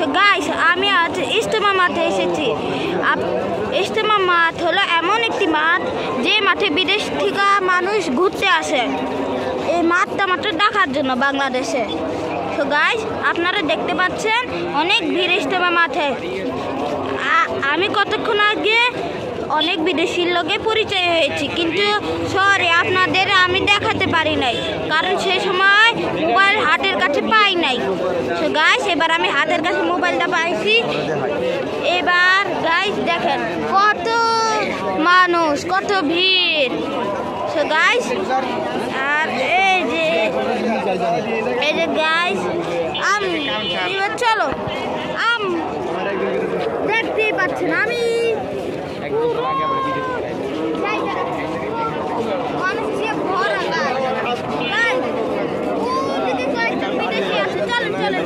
So guys আমি আজ ইজতেমা মাঠে এসেছি। ইজতেমা মাঠ হলো এমন একটি মাঠ যে মাঠে বিদেশ থেকে মানুষ ঘুরতে আসে এই মাঠটা মাত্র দেখার জন্য বাংলাদেশে। তো গাইস আপনারা দেখতে পাচ্ছেন অনেক ভিড় ইজতেমা মাঠে। আমি কতক্ষণ আগে অনেক বিদেশির লোকে পরিচয় হয়েছি, কিন্তু সরি আপনাদের আমি দেখাতে পারি নাই, কারণ সেই সময় মোবাইল হাতের কাছে পাই নাই। তো গাইস এবার আমি হাতের কাছে মোবাইলটা পাইছি। এবার গাইস দেখেন কত মানুষ, কত ভিড়। তো গাইস আর এই যে গাইস এবার চলো দেখতেই পাচ্ছেন আমি চলেন